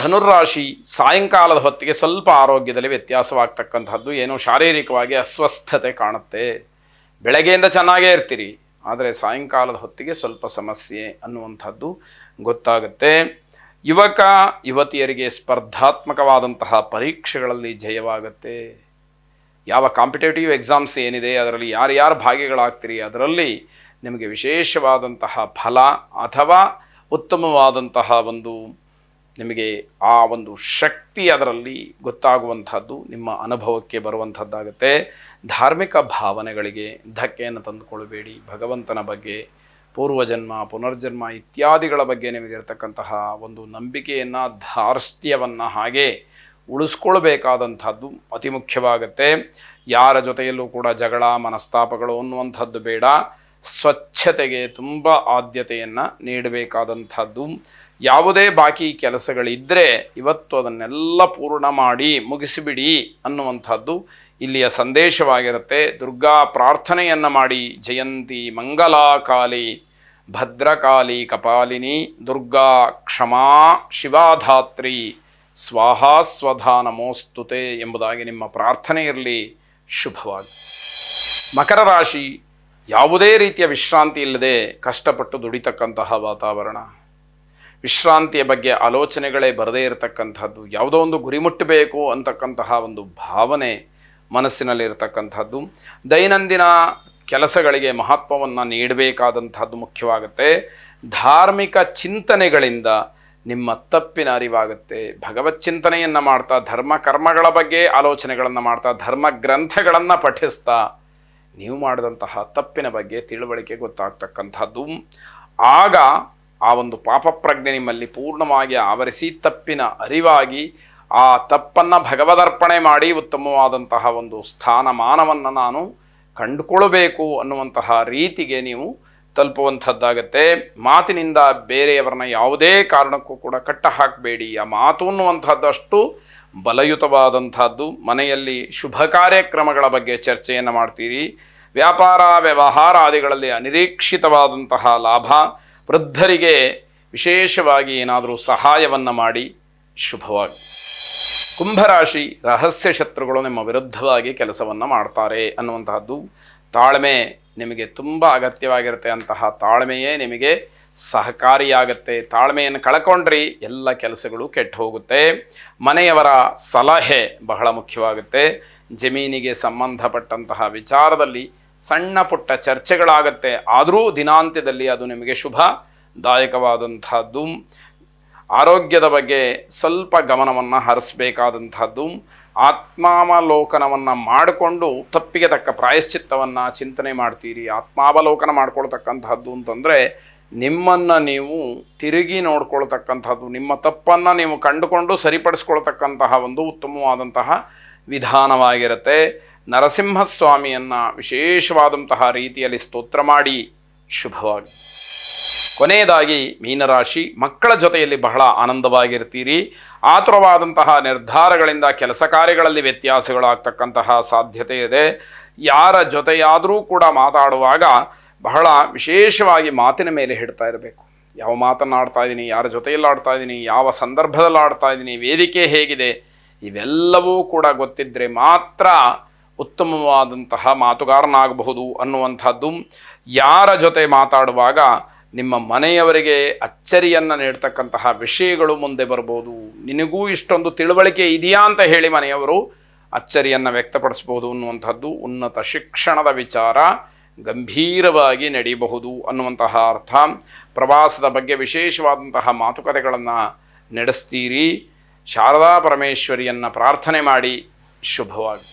ಧನುರ್ರಾಶಿ ಸಾಯಂಕಾಲದ ಹೊತ್ತಿಗೆ ಸ್ವಲ್ಪ ಆರೋಗ್ಯದಲ್ಲಿ ವ್ಯತ್ಯಾಸವಾಗ್ತಕ್ಕಂಥದ್ದು, ಏನೋ ಶಾರೀರಿಕವಾಗಿ ಅಸ್ವಸ್ಥತೆ ಕಾಣುತ್ತೆ. ಬೆಳಗ್ಗೆಯಿಂದ ಚೆನ್ನಾಗೇ ಇರ್ತೀರಿ, ಆದರೆ ಸಾಯಂಕಾಲದ ಹೊತ್ತಿಗೆ ಸ್ವಲ್ಪ ಸಮಸ್ಯೆ ಅನ್ನುವಂಥದ್ದು ಗೊತ್ತಾಗುತ್ತೆ. ಯುವಕ ಯುವತಿಯರಿಗೆ ಸ್ಪರ್ಧಾತ್ಮಕವಾದಂತಹ ಪರೀಕ್ಷೆಗಳಲ್ಲಿ ಜಯವಾಗುತ್ತೆ. ಯಾವ ಕಾಂಪಿಟೇಟಿವ್ ಎಕ್ಸಾಮ್ಸ್ ಏನಿದೆ ಅದರಲ್ಲಿ ಯಾರ್ಯಾರು ಭಾಗಿಗಳಾಗ್ತೀರಿ ಅದರಲ್ಲಿ ನಿಮಗೆ ವಿಶೇಷವಾದಂತಹ ಫಲ ಅಥವಾ ಉತ್ತಮವಾದಂತಹ ನಿಮಗೆ ಆ ಶಕ್ತಿ ಅದರಲ್ಲಿ ಗೊತ್ತಾಗುವಂಥದ್ದು ನಿಮ್ಮ ಅನುಭವಕ್ಕೆ ಬರುವಂಥದ್ದಾಗುತ್ತೆ. ಧಾರ್ಮಿಕ ಭಾವನೆಗಳಿಗೆ ಧಕ್ಕೆಯನ್ನು ತಂದುಕೊಳ್ಳಬೇಡಿ. ಭಗವಂತನ ಬಗ್ಗೆ, ಪೂರ್ವಜನ್ಮ, ಪುನರ್ಜನ್ಮ ಇತ್ಯಾದಿಗಳ ಬಗ್ಗೆ ನಿಮಗಿರ್ತಕ್ಕಂತಹ ನಂಬಿಕೆಯನ್ನು, ಧಾರ್ಷ್ಟ್ಯವನ್ನು ಹಾಗೆ ಉಳಿಸ್ಕೊಳ್ಬೇಕಾದಂಥದ್ದು ಅತಿ ಮುಖ್ಯವಾಗುತ್ತೆ. ಯಾರ ಜೊತೆಯಲ್ಲೂ ಕೂಡ ಜಗಳ, ಮನಸ್ತಾಪಗಳು ಅನ್ನುವಂಥದ್ದು ಬೇಡ. ಸ್ವಚ್ಛತೆಗೆ ತುಂಬ ಆದ್ಯತೆಯನ್ನು ನೀಡಬೇಕಾದಂಥದ್ದು. ಯಾವುದೇ ಬಾಕಿ ಕೆಲಸಗಳಿದ್ದರೆ ಇವತ್ತು ಅದನ್ನೆಲ್ಲ ಪೂರ್ಣ ಮಾಡಿ ಮುಗಿಸಿಬಿಡಿ ಅನ್ನುವಂಥದ್ದು ಇಲ್ಲಿಯ ಸಂದೇಶವಾಗಿರುತ್ತೆ. ದುರ್ಗಾ ಪ್ರಾರ್ಥನೆಯನ್ನು ಮಾಡಿ. ಜಯಂತಿ ಮಂಗಲಾಕಾಲಿ ಭದ್ರಕಾಲಿ ಕಪಾಲಿನಿ ದುರ್ಗಾ ಕ್ಷಮಾ ಶಿವಾಧಾತ್ರಿ ಸ್ವಾಹಾ ಸ್ವಧಾ ನಮೋಸ್ತುತೆ ಎಂಬುದಾಗಿ ನಿಮ್ಮ ಪ್ರಾರ್ಥನೆ ಇರಲಿ. ಶುಭವಾಗಿ. ಮಕರ ರಾಶಿ ಯಾವುದೇ ರೀತಿಯ ವಿಶ್ರಾಂತಿ ಇಲ್ಲದೆ ಕಷ್ಟಪಟ್ಟು ದುಡಿತಕ್ಕಂತಹ ವಾತಾವರಣ. ವಿಶ್ರಾಂತಿಯ ಬಗ್ಗೆ ಆಲೋಚನೆಗಳೇ ಬರದೇ ಇರತಕ್ಕಂಥದ್ದು. ಯಾವುದೋ ಗುರಿ ಮುಟ್ಟಬೇಕು ಅಂತಕ್ಕಂತಹ ಭಾವನೆ ಮನಸ್ಸಿನಲ್ಲಿರತಕ್ಕಂಥದ್ದು. ದೈನಂದಿನ ಕೆಲಸಗಳಿಗೆ ಮಹತ್ವವನ್ನು ನೀಡಬೇಕಾದಂಥದ್ದು ಮುಖ್ಯವಾಗುತ್ತೆ. ಧಾರ್ಮಿಕ ಚಿಂತನೆಗಳಿಂದ ನಿಮ್ಮ ತಪ್ಪಿನ ಅರಿವಾಗುತ್ತೆ. ಭಗವತ್ ಚಿಂತನೆಯನ್ನು ಮಾಡ್ತಾ, ಧರ್ಮ ಕರ್ಮಗಳ ಬಗ್ಗೆ ಆಲೋಚನೆಗಳನ್ನು ಮಾಡ್ತಾ, ಧರ್ಮ ಗ್ರಂಥಗಳನ್ನು ಪಠಿಸ್ತಾ ನೀವು ಮಾಡಿದಂತಹ ತಪ್ಪಿನ ಬಗ್ಗೆ ತಿಳುವಳಿಕೆ ಗೊತ್ತಾಗ್ತಕ್ಕಂಥದ್ದು. ಆಗ ಆ ಪಾಪ ಪ್ರಜ್ಞೆ ನಿಮ್ಮಲ್ಲಿ ಪೂರ್ಣವಾಗಿ ಆವರಿಸಿ ತಪ್ಪಿನ ಅರಿವಾಗಿ ಆ ತಪ್ಪನ್ನು ಭಗವದರ್ಪಣೆ ಮಾಡಿ ಉತ್ತಮವಾದಂತಹ ಸ್ಥಾನಮಾನವನ್ನು ನಾನು ಕಂಡುಕೊಳ್ಳಬೇಕು ಅನ್ನುವಂತಹ ರೀತಿಗೆ ನೀವು ತಲುಪುವಂಥದ್ದಾಗತ್ತೆ. ಮಾತಿನಿಂದ ಬೇರೆಯವರನ್ನ ಯಾವುದೇ ಕಾರಣಕ್ಕೂ ಕೂಡ ಕಟ್ಟ ಹಾಕಬೇಡಿ. ಆ ಮಾತು ಅನ್ನುವಂಥದ್ದು ಅಷ್ಟು ಬಲಯುತವಾದಂಥದ್ದು. ಮನೆಯಲ್ಲಿ ಶುಭ ಕಾರ್ಯಕ್ರಮಗಳ ಬಗ್ಗೆ ಚರ್ಚೆಯನ್ನು ಮಾಡ್ತೀರಿ. ವ್ಯಾಪಾರ ವ್ಯವಹಾರಾದಿಗಳಲ್ಲಿ ಅನಿರೀಕ್ಷಿತವಾದಂತಹ ಲಾಭ. ವೃದ್ಧರಿಗೆ ವಿಶೇಷವಾಗಿ ಏನಾದರೂ ಸಹಾಯವನ್ನು ಮಾಡಿ. ಶುಭವಾಗಿ. ಕುಂಭರಾಶಿ ರಹಸ್ಯ ಶತ್ರುಗಳು ನಿಮ್ಮ ವಿರುದ್ಧವಾಗಿ ಕೆಲಸವನ್ನು ಮಾಡ್ತಾರೆ ಅನ್ನುವಂತಹದ್ದು. ತಾಳ್ಮೆ ನಿಮಗೆ ತುಂಬ ಅಗತ್ಯವಾಗಿರುತ್ತೆ. ಅಂತಹ ತಾಳ್ಮೆಯೇ ನಿಮಗೆ ಸಹಕಾರಿಯಾಗುತ್ತೆ. ತಾಳ್ಮೆಯನ್ನು ಕಳ್ಕೊಂಡ್ರಿ ಎಲ್ಲ ಕೆಲಸಗಳು ಕೆಟ್ಟು ಹೋಗುತ್ತೆ. ಮನೆಯವರ ಸಲಹೆ ಬಹಳ ಮುಖ್ಯವಾಗುತ್ತೆ. ಜಮೀನಿಗೆ ಸಂಬಂಧಪಟ್ಟಂತಹ ವಿಚಾರದಲ್ಲಿ ಸಣ್ಣ ಪುಟ್ಟ ಚರ್ಚೆಗಳಾಗತ್ತೆ. ಆದರೂ ದಿನಾಂತ್ಯದಲ್ಲಿ ಅದು ನಿಮಗೆ ಶುಭದಾಯಕವಾದಂಥದ್ದು. ಆರೋಗ್ಯದ ಬಗ್ಗೆ ಸ್ವಲ್ಪ ಗಮನವನ್ನು ಹರಿಸಬೇಕಾದಂಥದ್ದು. ಆತ್ಮಾವಲೋಕನವನ್ನು ಮಾಡಿಕೊಂಡು ತಪ್ಪಿಗೆ ತಕ್ಕ ಪ್ರಾಯಶ್ಚಿತ್ತವನ್ನು ಚಿಂತನೆ ಮಾಡ್ತೀರಿ. ಆತ್ಮಾವಲೋಕನ ಮಾಡ್ಕೊಳ್ತಕ್ಕಂಥದ್ದು ಅಂತಂದರೆ ನಿಮ್ಮನ್ನು ನೀವು ತಿರುಗಿ ನೋಡ್ಕೊಳ್ತಕ್ಕಂಥದ್ದು, ನಿಮ್ಮ ತಪ್ಪನ್ನು ನೀವು ಕಂಡುಕೊಂಡು ಸರಿಪಡಿಸ್ಕೊಳ್ತಕ್ಕಂತಹ ಉತ್ತಮವಾದಂತಹ ವಿಧಾನವಾಗಿರುತ್ತೆ. ನರಸಿಂಹಸ್ವಾಮಿಯನ್ನು ವಿಶೇಷವಾದಂತಹ ರೀತಿಯಲ್ಲಿ ಸ್ತೋತ್ರ ಮಾಡಿ. ಶುಭವಾಗಿ. ಕೊನೆಯದಾಗಿ ಮೀನರಾಶಿ ಮಕ್ಕಳ ಜೊತೆಯಲ್ಲಿ ಬಹಳ ಆನಂದವಾಗಿರ್ತೀರಿ. ಆತುರವಾದಂತಹ ನಿರ್ಧಾರಗಳಿಂದ ಕೆಲಸ ಕಾರ್ಯಗಳಲ್ಲಿ ವ್ಯತ್ಯಾಸಗಳಾಗ್ತಕ್ಕಂತಹ ಸಾಧ್ಯತೆ ಇದೆ. ಯಾರ ಜೊತೆಯಾದರೂ ಕೂಡ ಮಾತಾಡುವಾಗ ಬಹಳ ವಿಶೇಷವಾಗಿ ಮಾತಿನ ಮೇಲೆ ಹಿಡ್ತಾ ಇರಬೇಕು. ಯಾವ ಮಾತನ್ನು ಆಡ್ತಾ ಇದ್ದೀನಿ, ಯಾರ ಜೊತೆಯಲ್ಲಿ ಆಡ್ತಾ ಇದ್ದೀನಿ, ಯಾವ ಸಂದರ್ಭದಲ್ಲಿ ಆಡ್ತಾ ಇದ್ದೀನಿ, ವೇದಿಕೆ ಹೇಗಿದೆ, ಇವೆಲ್ಲವೂ ಕೂಡ ಗೊತ್ತಿದ್ದರೆ ಮಾತ್ರ ಉತ್ತಮವಾದಂತಹ ಮಾತುಗಾರನಾಗಬಹುದು ಅನ್ನುವಂಥದ್ದು. ಯಾರ ಜೊತೆ ಮಾತಾಡುವಾಗ ನಿಮ್ಮ ಮನೆಯವರಿಗೆ ಅಚ್ಚರಿಯನ್ನು ನೀಡ್ತಕ್ಕಂತಹ ವಿಷಯಗಳು ಮುಂದೆ ಬರ್ಬೋದು. ನಿನಗೂ ಇಷ್ಟೊಂದು ತಿಳುವಳಿಕೆ ಇದೆಯಾ ಅಂತ ಹೇಳಿ ಮನೆಯವರು ಅಚ್ಚರಿಯನ್ನು ವ್ಯಕ್ತಪಡಿಸ್ಬೋದು ಅನ್ನುವಂಥದ್ದು. ಉನ್ನತ ಶಿಕ್ಷಣದ ವಿಚಾರ ಗಂಭೀರವಾಗಿ ನಡೆಯಬಹುದು ಅನ್ನುವಂತಹ ಅರ್ಥ. ಪ್ರವಾಸದ ಬಗ್ಗೆ ವಿಶೇಷವಾದಂತಹ ಮಾತುಕತೆಗಳನ್ನು ನಡೆಸ್ತೀರಿ. ಶಾರದಾ ಪರಮೇಶ್ವರಿಯನ್ನು ಪ್ರಾರ್ಥನೆ ಮಾಡಿ. ಶುಭವಾಗಿ.